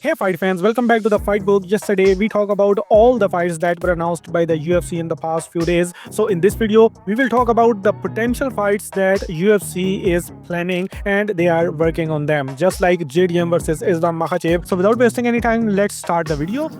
Hey fight fans, welcome back to the Fight Book. Yesterday we talked about all the fights that were announced by the UFC in the past few days. So in this video, we will talk about the potential fights that UFC is planning and they are working on them, just like JDM versus Islam Makhachev. So without wasting any time, let's start the video.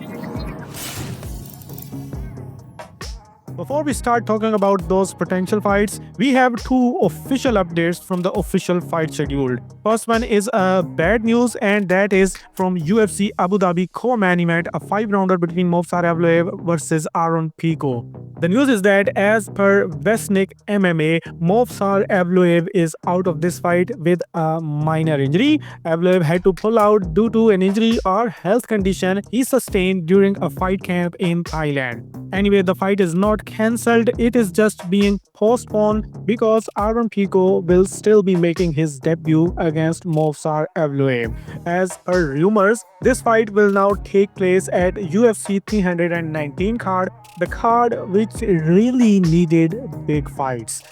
Before we start talking about those potential fights, we have two official updates from the official fight schedule. First one is bad news, and that is from UFC Abu Dhabi co-main event, a 5-rounder between Movsar Evloev versus Aaron Pico. The news is that as per Westnick MMA, Movsar Evloev is out of this fight with a minor injury. Evloev had to pull out due to an injury or health condition he sustained during a fight camp in Thailand. Anyway, the fight is not cancelled, it is just being postponed because Aaron Pico will still be making his debut against Movsar Evloev. As per rumors, this fight will now take place at UFC 319 card, the card which really needed big fights.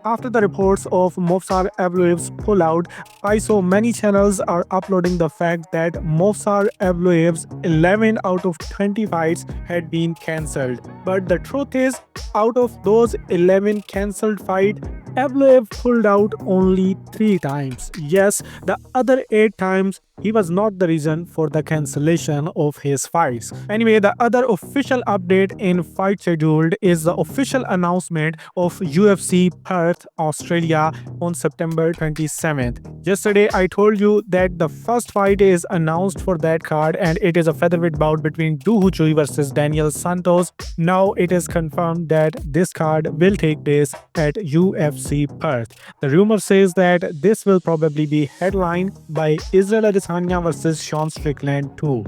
After the reports of Movsar Evloev's pullout, I saw many channels are uploading the fact that Movsar Evloev's 11 out of 20 fights had been cancelled. But the truth is, out of those 11 cancelled fights, Evloev pulled out only 3 times. Yes, the other 8 times he was not the reason for the cancellation of his fights. Anyway, the other official update in fight scheduled is the official announcement of UFC Perth, Australia on September 27th. Yesterday, I told you that the first fight is announced for that card and it is a featherweight bout between Du Chui versus Daniel Santos. Now it is confirmed that this card will take place at UFC Perth. The rumor says that this will probably be headlined by Israel Adesanya versus Sean Strickland too.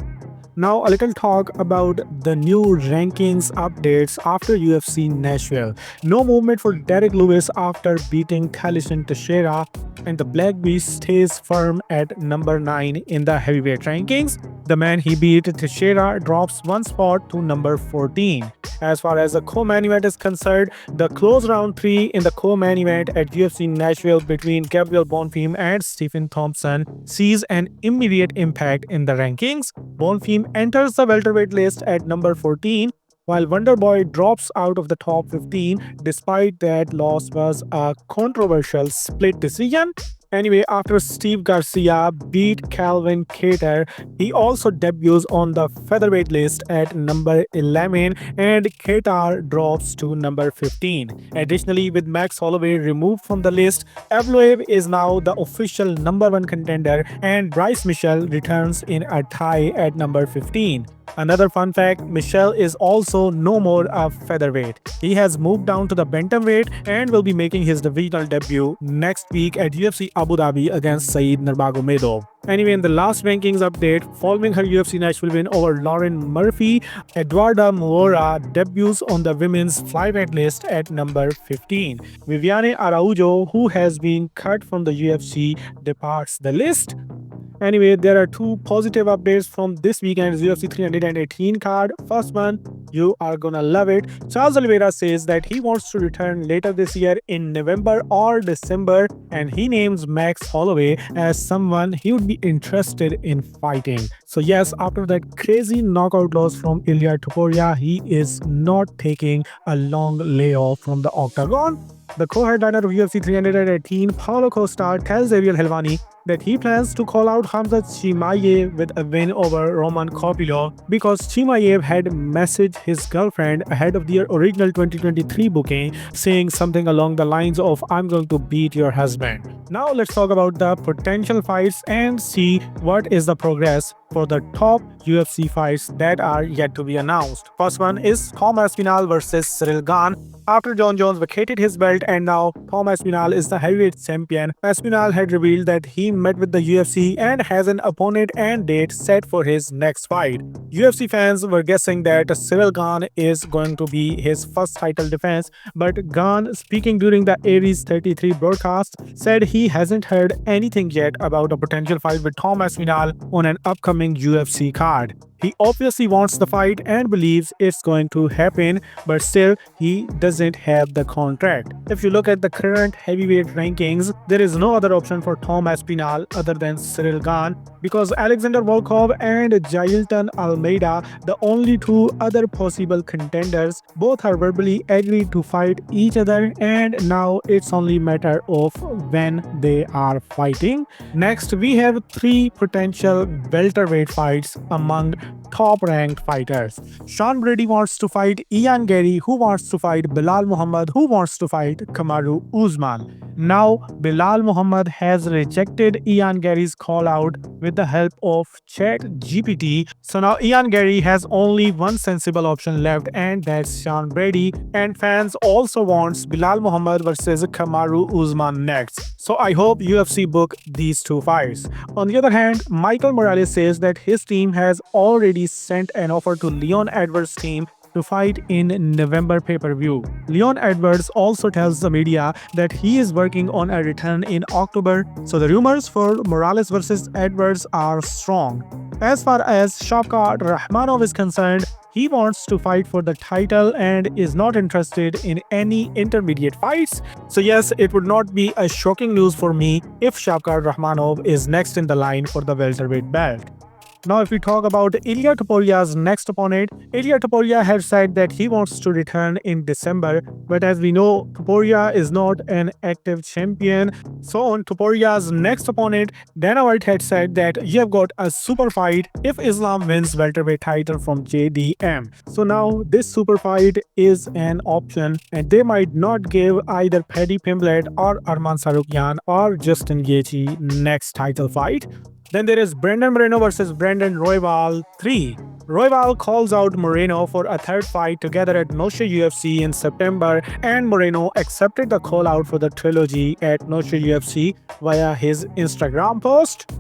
Now a little talk about the new rankings updates after UFC Nashville. No movement for Derek Lewis after beating Thalisson Teixeira, and the Black Beast stays firm at number 9 in the heavyweight rankings. The man he beat, Teixeira, drops 1 spot to number 14. As far as the co-main event is concerned, the close round 3 in the co-main event at UFC Nashville between Gabriel Bonfim and Stephen Thompson sees an immediate impact in the rankings. Bonfim enters the welterweight list at number 14, while Wonderboy drops out of the top 15 despite that loss was a controversial split decision. Anyway, after Steve Garcia beat Calvin Kattar, he also debuts on the featherweight list at number 11 and Kattar drops to number 15. Additionally, with Max Holloway removed from the list, Evloev is now the official number 1 contender and Bryce Mitchell returns in a tie at number 15. Another fun fact, Michelle is also no more a featherweight. He has moved down to the bantamweight and will be making his divisional debut next week at UFC Abu Dhabi against Saeed Nurmagomedov. Anyway, in the last rankings update, following her UFC Nashville win over Lauren Murphy, Eduarda Moura debuts on the women's flyweight list at number 15. Viviane Araujo, who has been cut from the UFC, departs the list. Anyway, there are 2 positive updates from this weekend's UFC 318 card. First one, you are gonna love it. Charles Oliveira says that he wants to return later this year in November or December, and he names Max Holloway as someone he would be interested in fighting. So yes, after that crazy knockout loss from Ilia Topuria, he is not taking a long layoff from the octagon. The co-headliner of UFC 318, Paulo Costa, tells Ariel Helwani that he plans to call out Khamzat Chimaev with a win over Roman Kopylov because Chimaev had messaged his girlfriend ahead of their original 2023 booking saying something along the lines of "I'm going to beat your husband." Now let's talk about the potential fights and see what is the progress for the top UFC fights that are yet to be announced. First one is Tom Aspinall versus Cyril Gane. After Jon Jones vacated his belt and now Tom Aspinall is the heavyweight champion, Aspinall had revealed that he met with the UFC and has an opponent and date set for his next fight. UFC fans were guessing that Cyril Gane is going to be his first title defense, but Gane, speaking during the Aries 33 broadcast, said he hasn't heard anything yet about a potential fight with Tom Aspinall on an upcoming UFC card. He obviously wants the fight and believes it's going to happen, but still he doesn't have the contract. If you look at the current heavyweight rankings, there is no other option for Tom Aspinall other than Cyril Gane, because Alexander Volkov and Jailton Almeida, the only two other possible contenders, both are verbally agreed to fight each other, and now it's only a matter of when they are fighting. Next, we have three potential welterweight fights among top-ranked fighters. Sean Brady wants to fight Ian Gary, who wants to fight Bilal Muhammad, who wants to fight Kamaru Usman. Now, Bilal Muhammad has rejected Ian Gary's call out with the help of ChatGPT. So now Ian Gary has only one sensible option left, and that's Sean Brady. And fans also wants Bilal Muhammad versus Kamaru Usman next. So I hope UFC book these two fights. On the other hand, Michael Morales says that his team has already sent an offer to Leon Edwards' team to fight in November pay-per-view. Leon Edwards also tells the media that he is working on a return in October, so the rumors for Morales versus Edwards are strong. As far as Shavkat Rakhmonov is concerned, he wants to fight for the title and is not interested in any intermediate fights. So yes, it would not be a shocking news for me if Shavkat Rakhmonov is next in the line for the welterweight belt. Now, if we talk about Ilia Topuria's next opponent, Ilia Topuria has said that he wants to return in December, but as we know, Topuria is not an active champion. So on Topuria's next opponent, Dana White had said that you have got a super fight if Islam wins welterweight title from JDM. So now this super fight is an option, and they might not give either Paddy Pimblett or Arman Tsarukyan or Justin Gaethje next title fight. Then there is Brandon Moreno versus Brandon Royval 3. Royval calls out Moreno for a third fight together at Nashville UFC in September, and Moreno accepted the call out for the trilogy at Nashville UFC via his Instagram post.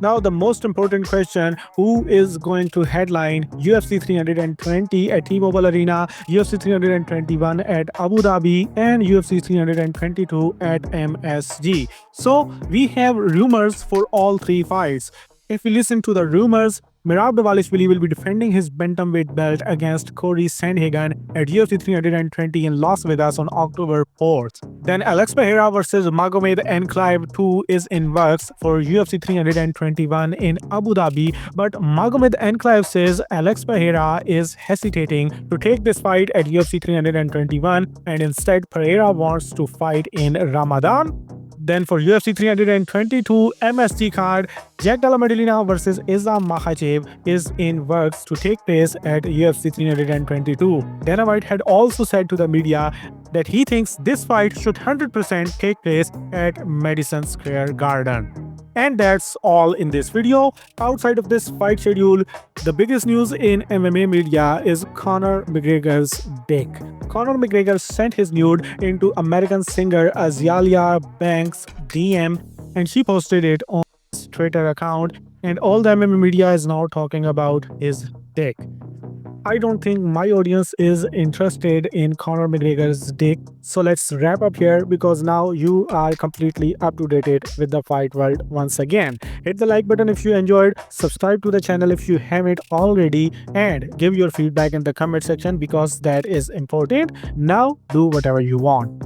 Now, the most important question: who is going to headline UFC 320 at T-Mobile Arena, UFC 321 at Abu Dhabi, and UFC 322 at MSG? So, we have rumors for all three fights. If we listen to the rumors, Merab Dvalishvili will be defending his bantamweight belt against Corey Sandhagen at UFC 320 in Las Vegas on October 4th. Then Alex Pereira versus Magomed Ankalaev 2 is in works for UFC 321 in Abu Dhabi, but Magomed Ankalaev says Alex Pereira is hesitating to take this fight at UFC 321, and instead Pereira wants to fight in Ramadan. Then for UFC 322 MSG card, Jack Della Maddalena versus Islam Makhachev is in works to take place at UFC 322. Dana White had also said to the media that he thinks this fight should 100% take place at Madison Square Garden. And that's all in this video. Outside of this fight schedule, the biggest news in MMA media is Conor McGregor's dick. Conor McGregor sent his nude into American singer Azealia Banks' DM, and she posted it on his Twitter account, and all the MMA media is now talking about his dick. I don't think my audience is interested in Conor McGregor's dick. So let's wrap up here, because now you are completely up to date with the fight world once again. Hit the like button if you enjoyed, subscribe to the channel if you haven't already, and give your feedback in the comment section because that is important. Now do whatever you want.